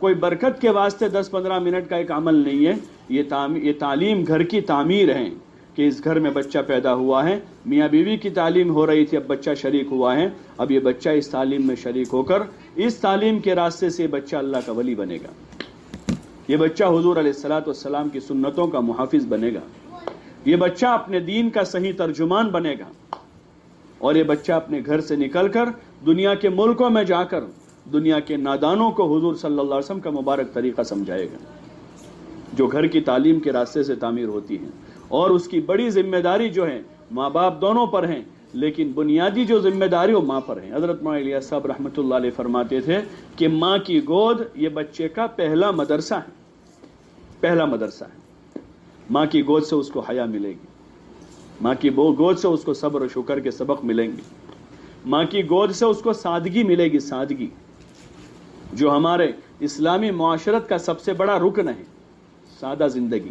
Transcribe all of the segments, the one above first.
کوئی برکت کے واسطے 10-15 منٹ کا ایک عمل نہیں ہے. یہ تعلیم گھر کی تعمیر ہے کہ اس گھر میں بچہ پیدا ہوا ہے, میاں بیوی کی تعلیم ہو رہی تھی, اب بچہ شریک ہوا ہے, اب یہ بچہ اس تعلیم میں شریک ہو کر اس تعلیم کے راستے سے بچہ اللہ کا ولی بنے گا. یہ بچہ حضور علیہ الصلوۃ والسلام کی سنتوں کا محافظ بنے گا. یہ بچہ اپنے دین کا صحیح ترجمان بنے گا. اور یہ بچہ اپنے گھر سے نکل کر دنیا کے ملکوں میں جا کر دنیا کے نادانوں کو حضور صلی اللہ علیہ وسلم کا مبارک طریقہ سمجھائے گا, جو گھر کی تعلیم کے راستے سے تعمیر ہوتی ہے. اور اس کی بڑی ذمہ داری جو ہے ماں باپ دونوں پر ہیں, لیکن بنیادی جو ذمہ داری وہ ماں پر ہے. حضرت مولانا الیاس صاحب رحمۃ اللہ علیہ فرماتے تھے کہ ماں کی گود یہ بچے کا پہلا مدرسہ ہے, پہلا مدرسہ ہے. ماں کی گود سے اس کو حیا ملے گی, ماں کی گود سے اس کو صبر و شکر کے سبق ملیں گے, ماں کی گود سے اس کو سادگی ملے گی, سادگی جو ہمارے اسلامی معاشرت کا سب سے بڑا رکن ہے, سادہ زندگی.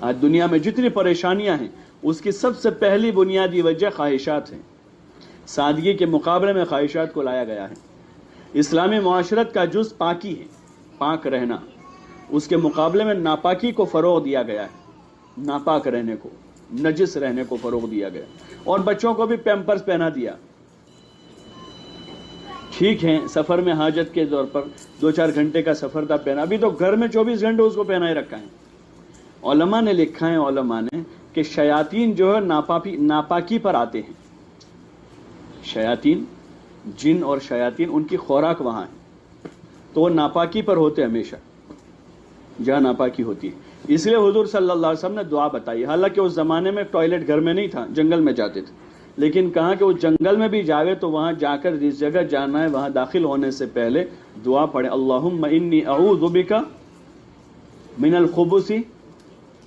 آج دنیا میں جتنی پریشانیاں ہیں اس کی سب سے پہلی بنیادی وجہ خواہشات ہیں. سادگی کے مقابلے میں خواہشات کو لایا گیا ہے. اسلامی معاشرت کا جز پاکی ہے, پاک رہنا. اس کے مقابلے میں ناپاکی کو فروغ دیا گیا ہے, ناپاک رہنے کو, نجس رہنے کو فروغ دیا گیا. اور بچوں کو بھی پیمپرز پہنا دیا. ٹھیک ہے سفر میں حاجت کے طور پر 2-4 گھنٹے کا سفر تھا پہنا, ابھی تو گھر میں 24 گھنٹے اس کو پہنا ہی رکھا ہے. علماء نے لکھا ہے, علماء نے, کہ شیاطین جو ہے ناپاکی پر آتے ہیں. شیاطین, جن اور شیاطین, ان کی خوراک وہاں ہے, تو وہ ناپاکی پر ہوتے ہمیشہ جہاں ناپاکی ہوتی ہے. اس لیے حضور صلی اللہ علیہ وسلم نے دعا بتائی. حالانکہ اس زمانے میں ٹوائلٹ گھر میں نہیں تھا, جنگل میں جاتے تھے, لیکن کہا کہ وہ جنگل میں بھی جاوے تو وہاں جا کر جس جگہ جانا ہے وہاں داخل ہونے سے پہلے دعا پڑھے, اللہم انی اعوذ بک من الخبث.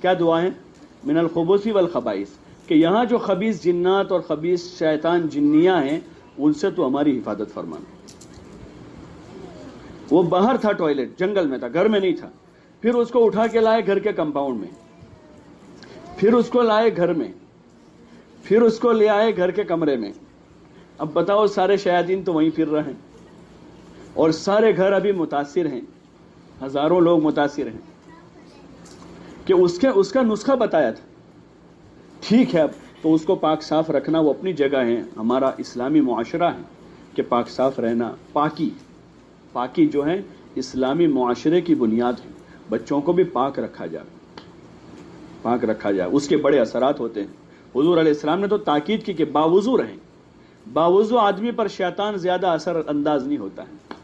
کیا دعا ہے؟ من الخبث والخبائث, کہ یہاں جو خبیث جنات اور خبیث شیطان جنیاں ہیں ان سے تو ہماری حفاظت فرمانا. وہ باہر تھا, ٹوائلٹ جنگل میں تھا, گھر میں نہیں تھا. پھر اس کو اٹھا کے لائے گھر کے کمپاؤنڈ میں, پھر اس کو لائے گھر میں, پھر اس کو لے آئے گھر کے کمرے میں. اب بتاؤ, سارے شیاطین تو وہیں پھر رہے ہیں اور سارے گھر ابھی متاثر ہیں, ہزاروں لوگ متاثر ہیں. کہ اس کا نسخہ بتایا تھا. ٹھیک ہے, اب تو اس کو پاک صاف رکھنا وہ اپنی جگہ ہے. ہمارا اسلامی معاشرہ ہے کہ پاک صاف رہنا, پاکی جو ہے اسلامی معاشرے کی بنیاد ہے. بچوں کو بھی پاک رکھا جائے, پاک رکھا جائے. اس کے بڑے اثرات ہوتے ہیں. حضور علیہ السلام نے تو تاکید کی کہ باوضو رہیں. باوضو آدمی پر شیطان زیادہ اثر انداز نہیں ہوتا ہے.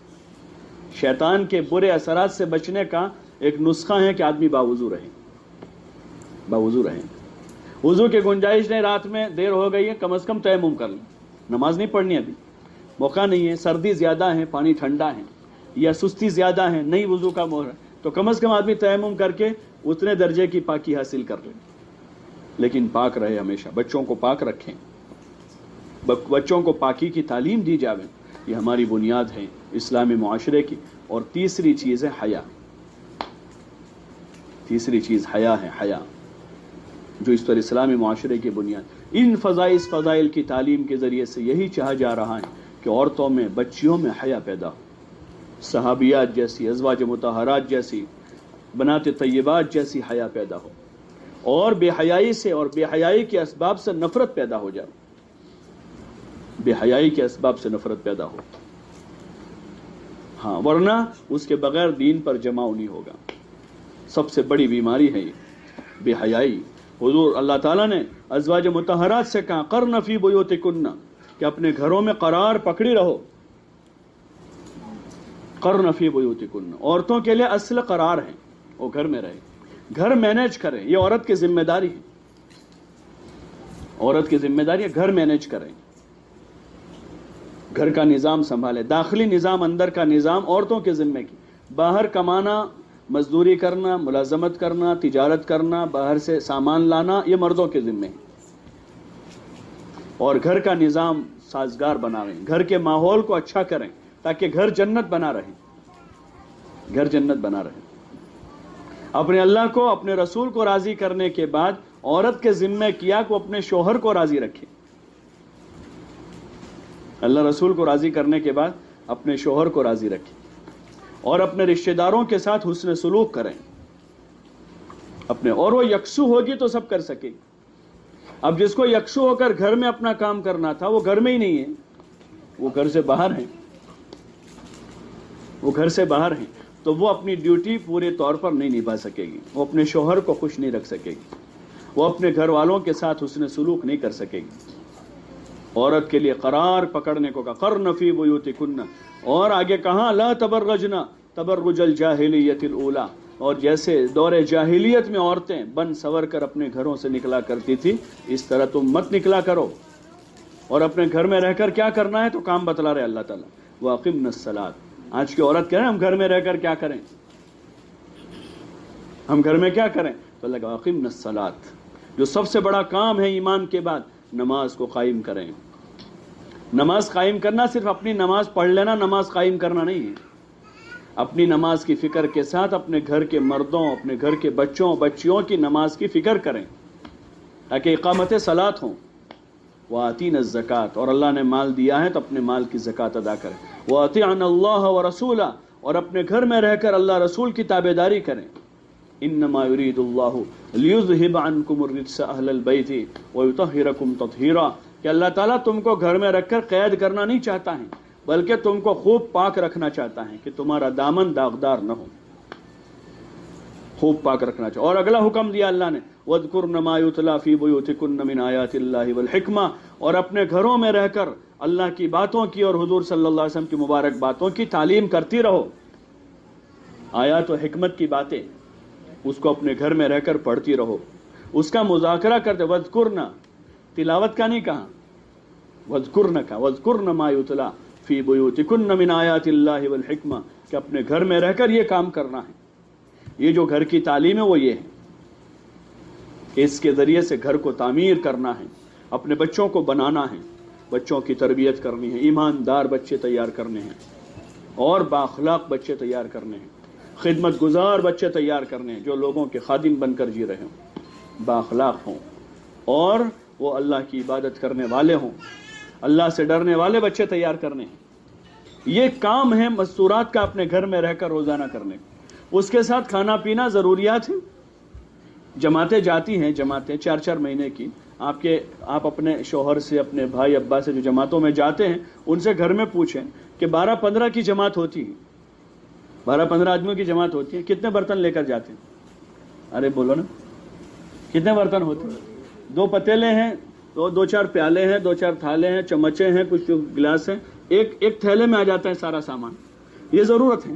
شیطان کے برے اثرات سے بچنے کا ایک نسخہ ہے کہ آدمی باوضو رہے, باوضو رہیں. وضو کی گنجائش نہیں, رات میں دیر ہو گئی ہے, کم از کم تیمم کر لیں. نماز نہیں پڑھنی, ابھی موقع نہیں ہے, سردی زیادہ ہے, پانی ٹھنڈا ہے, یا سستی زیادہ ہے, نہیں وضو کا موقع, تو کم از کم آدمی تیمم کر کے اتنے درجے کی پاکی حاصل کر لیں. لیکن پاک رہے ہمیشہ, بچوں کو پاک رکھیں, بچوں کو پاکی کی تعلیم دی جاوے. یہ ہماری بنیاد ہے اسلامی معاشرے کی. اور تیسری چیز ہے حیا. تیسری چیز حیا ہے, حیا جو اس پر اسلامی معاشرے کی بنیاد. ان فضائل کی تعلیم کے ذریعے سے یہی چاہا جا رہا ہے کہ عورتوں میں, بچیوں میں حیا پیدا ہو. صحابیات جیسی, ازواج مطہرات جیسی, بنات طیبات جیسی حیا پیدا ہو, اور بے حیائی سے اور بے حیائی کے اسباب سے نفرت پیدا ہو جائے. بے حیائی کے اسباب سے نفرت پیدا ہو, ہاں, ورنہ اس کے بغیر دین پر جماؤ نہیں ہوگا. سب سے بڑی بیماری ہے یہ بے حیائی. حضور اللہ تعالیٰ نے ازواج مطہرات سے کہا قرن فی بیوتکن, کہ اپنے گھروں میں قرار پکڑی رہو. قرن فی بیوتکن, عورتوں کے لیے اصل قرار ہے, وہ گھر میں رہے, گھر مینیج کریں. یہ عورت کی ذمہ داری ہے, عورت کی ذمہ داری ہے گھر مینیج کریں, گھر کا نظام سنبھالے. داخلی نظام, اندر کا نظام عورتوں کے ذمہ کی. باہر کمانا, مزدوری کرنا, ملازمت کرنا, تجارت کرنا, باہر سے سامان لانا, یہ مردوں کے ذمہ ہے. اور گھر کا نظام سازگار بنائیں, گھر کے ماحول کو اچھا کریں تاکہ گھر جنت بنا رہے, گھر جنت بنا رہے. اپنے اللہ کو, اپنے رسول کو راضی کرنے کے بعد عورت کے ذمہ کیا کہ وہ اپنے شوہر کو راضی رکھے. اللہ رسول کو راضی کرنے کے بعد اپنے شوہر کو راضی رکھے. اور اپنے رشتہ داروں کے ساتھ حسن سلوک کریں اپنے، اور وہ یکسو ہوگی تو سب کر سکے گی۔ اب جس کو یکسو ہو کر گھر میں اپنا کام کرنا تھا وہ گھر میں ہی نہیں ہے، وہ گھر سے باہر ہیں، وہ گھر سے باہر ہیں، تو وہ اپنی ڈیوٹی پورے طور پر نہیں نبھا سکے گی، وہ اپنے شوہر کو خوش نہیں رکھ سکے گی، وہ اپنے گھر والوں کے ساتھ حسن سلوک نہیں کر سکے گی۔ عورت کے لیے قرار پکڑنے کو کہا قرن فی بیوتکن، اور آگے کہاں لا تبرجنا تبرج الجاہلیت الاولی، اور جیسے دور جاہلیت میں عورتیں بن سور کر اپنے گھروں سے نکلا کرتی تھی اس طرح تم مت نکلا کرو، اور اپنے گھر میں رہ کر کیا کرنا ہے تو کام بتلا رہے اللہ تعالیٰ، وَأَقِمْنَا الصَّلَاةَ۔ آج کی عورت کہہ رہے ہیں ہم گھر میں رہ کر کیا کریں، ہم گھر میں کیا کریں، تو اللہ کہا وَأَقِمْنَا الصَّلَاةَ، جو سب سے بڑا کام ہے ایمان کے بعد نماز کو قائم کریں۔ نماز قائم کرنا صرف اپنی نماز پڑھ لینا نماز قائم کرنا نہیں ہے، اپنی نماز کی فکر کے ساتھ اپنے گھر کے مردوں، اپنے گھر کے بچوں بچیوں کی نماز کی فکر کریں تاکہ اقامت صلاۃ ہوں۔ وَآتِينَا الزَّكَاةَ، اور اللہ نے مال دیا ہے تو اپنے مال کی زکوٰۃ ادا کریں۔ وَأَطِيعْنَا اللَّهَ وَرَسُولَهُ، اور اپنے گھر میں رہ کر اللہ رسول کی تابعداری کریں۔ إِنَّمَا يُرِيدُ اللَّهُ لِيُذْهِبَ عَنْكُمُ الرِّجْسَ أَهْلَ الْبَيْتِ وَيُطَهِّرَكُمْ تَطْهِيرًا، کہ اللہ تعالیٰ تم کو گھر میں رکھ کر قید کرنا نہیں چاہتا ہے بلکہ تم کو خوب پاک رکھنا چاہتا ہے کہ تمہارا دامن داغدار نہ ہو، خوب پاک رکھنا چاہتا۔ اور اگلا حکم دیا اللہ نے وَاذْكُرْنَ مَا يُتْلَى فِي بُيُوتِكُنَّ مِنْ آيَاتِ اللَّهِ وَالْحِكْمَةِ، اور اپنے گھروں میں رہ کر اللہ کی باتوں کی اور حضور صلی اللہ علیہ وسلم کی مبارک باتوں کی تعلیم کرتی رہو۔ آیات و حکمت کی باتیں اس کو اپنے گھر میں رہ کر پڑھتی رہو، اس کا مذاکرہ کرتے۔ وَاذْكُرْنَ، تلاوت کا نہیں کہا، وَاذْكُرْنَ کا، وَاذْكُرْنَ مَا يُتْلَى فِي بُيُوتِكُنَّ مِنْ آيَاتِ اللَّهِ وَالْحِكْمَةِ، کہ اپنے گھر میں رہ کر یہ کام کرنا ہے۔ یہ جو گھر کی تعلیم ہے وہ یہ ہے کہ اس کے ذریعے سے گھر کو تعمیر کرنا ہے، اپنے بچوں کو بنانا ہے، بچوں کی تربیت کرنی ہے، ایماندار بچے تیار کرنے ہیں اور بااخلاق بچے تیار کرنے ہیں، خدمت گزار بچے تیار کرنے ہیں جو لوگوں کے خادم بن کر جی رہے ہوں، بااخلاق ہوں اور وہ اللہ کی عبادت کرنے والے ہوں، اللہ سے ڈرنے والے بچے تیار کرنے ہیں۔ یہ کام ہے مستورات کا اپنے گھر میں رہ کر روزانہ کرنے کا۔ اس کے ساتھ کھانا پینا ضروریات ہیں، جماعتیں جاتی ہیں، جماعتیں 4-4 مہینے کی، آپ اپنے شوہر سے اپنے بھائی ابا سے جو جماعتوں میں جاتے ہیں ان سے گھر میں پوچھیں کہ 12-15 کی جماعت ہوتی ہے، 12-15 آدمیوں کی جماعت ہوتی ہے، کتنے برتن لے کر جاتے ہیں؟ ارے بولو نا، کتنے برتن ہوتے ہیں؟ 2 پتیلے ہیں، 2-4 پیالے ہیں، 2-4 تھالے ہیں، چمچے ہیں، کچھ گلاس ہیں، ایک تھیلے میں آ جاتا ہے سارا سامان۔ یہ ضرورت ہے،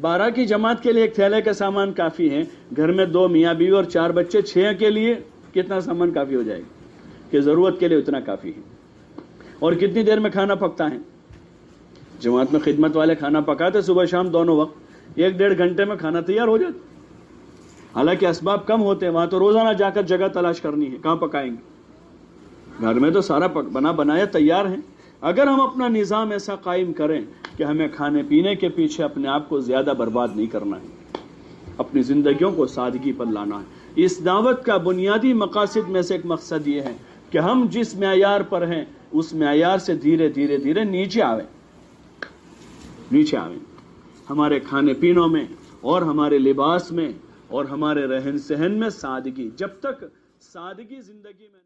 12 کی جماعت کے لیے ایک تھیلے کا سامان کافی ہے، گھر میں 2 میاں بیوی اور 4 بچے، 6 کے لیے کتنا سامان کافی ہو جائے گا کہ ضرورت کے لیے اتنا کافی ہے۔ اور کتنی دیر میں کھانا پکتا ہے؟ جماعت میں خدمت والے کھانا پکاتے صبح شام دونوں وقت، 1-1.5 گھنٹے میں کھانا تیار ہو جاتا۔ حالانکہ اسباب کم ہوتے ہیں، وہاں تو روزانہ جا کر جگہ تلاش کرنی ہے، کہاں پکائیں گے؟ گھر میں تو سارا بنا بنایا تیار ہے۔ اگر ہم اپنا نظام ایسا قائم کریں کہ ہمیں کھانے پینے کے پیچھے اپنے آپ کو زیادہ برباد نہیں کرنا ہے، اپنی زندگیوں کو سادگی پر لانا ہے۔ اس دعوت کا بنیادی مقاصد میں سے ایک مقصد یہ ہے کہ ہم جس معیار پر ہیں اس معیار سے دھیرے دھیرے نیچے آویں، ہمارے کھانے پینوں میں اور ہمارے لباس میں اور ہمارے رہن سہن میں سادگی۔ جب تک سادگی زندگی میں